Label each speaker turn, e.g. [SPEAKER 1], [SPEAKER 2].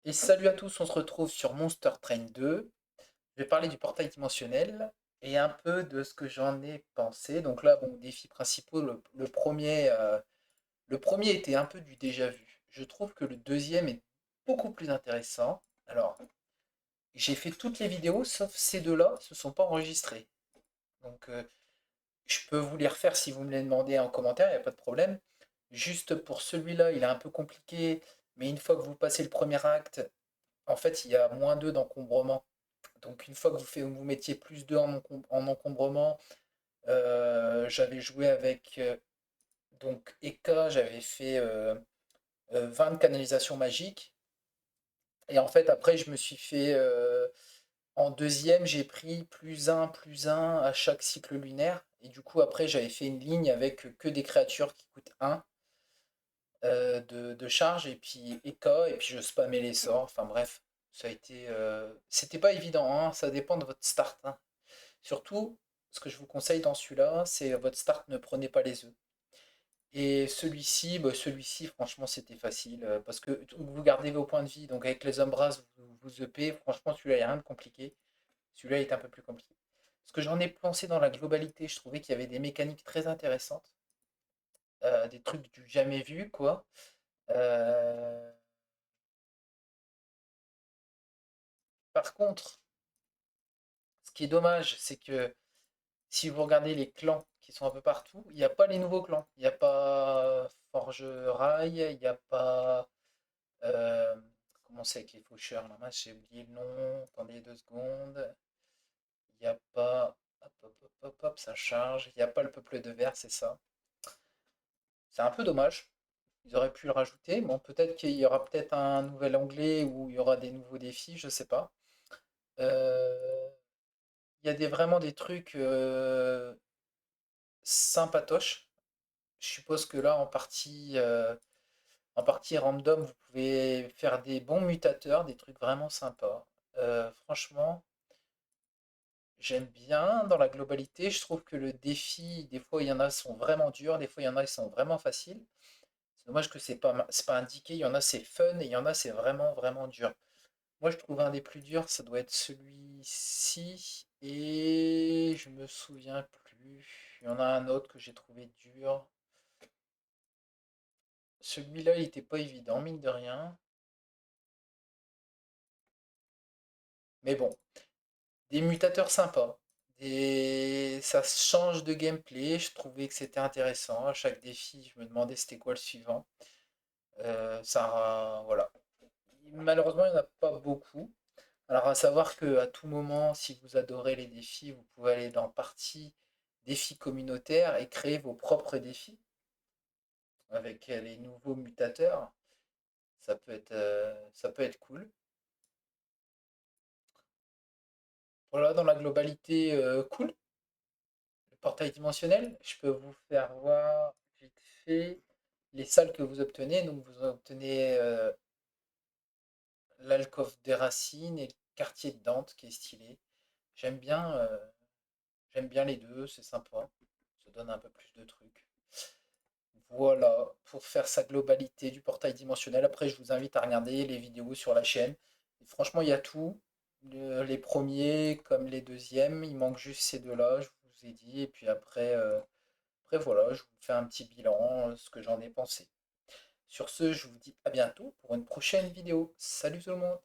[SPEAKER 1] Et salut à tous, on se retrouve sur Monster Train 2. Je vais parler du portail dimensionnel et un peu de ce que j'en ai pensé. Donc là, bon, défis principaux, le premier était un peu du déjà vu. Je trouve que le deuxième est beaucoup plus intéressant. Alors, j'ai fait toutes les vidéos, sauf ces deux-là, se sont pas enregistrés. Donc, je peux vous les refaire si vous me les demandez en commentaire, il n'y a pas de problème. Juste pour celui-là, il est un peu compliqué, mais une fois que vous passez le premier acte, en fait, il y a -2 d'encombrement. Donc une fois que vous mettiez +2 en encombrement, j'avais joué avec donc Eka, j'avais fait 20 de canalisation magique. Et en fait, après, je me suis fait en deuxième, j'ai pris +1 à chaque cycle lunaire. Et du coup, après, j'avais fait une ligne avec que des créatures qui coûtent 1 de charge. Et puis Eka, et puis je spammais les sorts. Enfin bref, ça a été. C'était pas évident, hein, ça dépend de votre start, hein. Surtout, ce que je vous conseille dans celui-là, c'est votre start, ne prenez pas les œufs. Et celui-ci, celui-ci, franchement, c'était facile parce que vous gardez vos points de vie. Donc avec les Umbras, vous EP. Franchement, celui-là, il n'y a rien de compliqué. Celui-là est un peu plus compliqué. Ce que j'en ai pensé dans la globalité, je trouvais qu'il y avait des mécaniques très intéressantes, des trucs du jamais vu, quoi. Euh, Par contre, ce qui est dommage, c'est que si vous regardez les clans qui sont un peu partout, il n'y a pas les nouveaux clans. Il n'y a pas Forge Rail, il n'y a pas. euh, Comment c'est avec les faucheurs là? Mince, j'ai oublié le nom. Attendez 2 secondes. Il n'y a pas. Hop, hop, hop, hop, hop, ça charge. Il n'y a pas le peuple de verre, c'est ça. C'est un peu dommage. Ils auraient pu le rajouter. Bon, peut-être qu'il y aura peut-être un nouvel onglet où il y aura des nouveaux défis, je sais pas. Euh, Il y a vraiment des trucs sympatoches. Je suppose que là, en partie random, vous pouvez faire des bons mutateurs, des trucs vraiment sympas. Franchement, j'aime bien dans la globalité. Je trouve que le défi, des fois, il y en a qui sont vraiment durs, des fois, il y en a qui sont vraiment faciles. C'est dommage que c'est pas indiqué. Il y en a, c'est fun et il y en a, c'est vraiment, vraiment dur. Moi, je trouve un des plus durs, ça doit être celui-ci. Et je me souviens plus. Il y en a un autre que j'ai trouvé dur. Celui-là, il était pas évident, mine de rien. Mais bon, des mutateurs sympas. Ça change de gameplay. Je trouvais que c'était intéressant. À chaque défi, je me demandais c'était quoi le suivant. Voilà. Malheureusement, il n'y en a pas beaucoup. Alors, à savoir que à tout moment, si vous adorez les défis, vous pouvez aller dans partie défis communautaires et créer vos propres défis avec les nouveaux mutateurs. Ça peut être cool. Voilà, dans la globalité, cool. Le portail dimensionnel, je peux vous faire voir vite fait les salles que vous obtenez. Donc vous obtenez l'alcôve des racines et le quartier de Dante qui est stylé. J'aime bien, euh, j'aime bien les deux, c'est sympa. Ça donne un peu plus de trucs. Voilà, pour faire sa globalité du portail dimensionnel. Après, je vous invite à regarder les vidéos sur la chaîne. Et franchement, il y a tout. Les premiers comme les deuxièmes. Il manque juste ces deux-là, je vous ai dit. Et puis après, voilà, je vous fais un petit bilan, ce que j'en ai pensé. Sur ce, je vous dis à bientôt pour une prochaine vidéo. Salut tout le monde!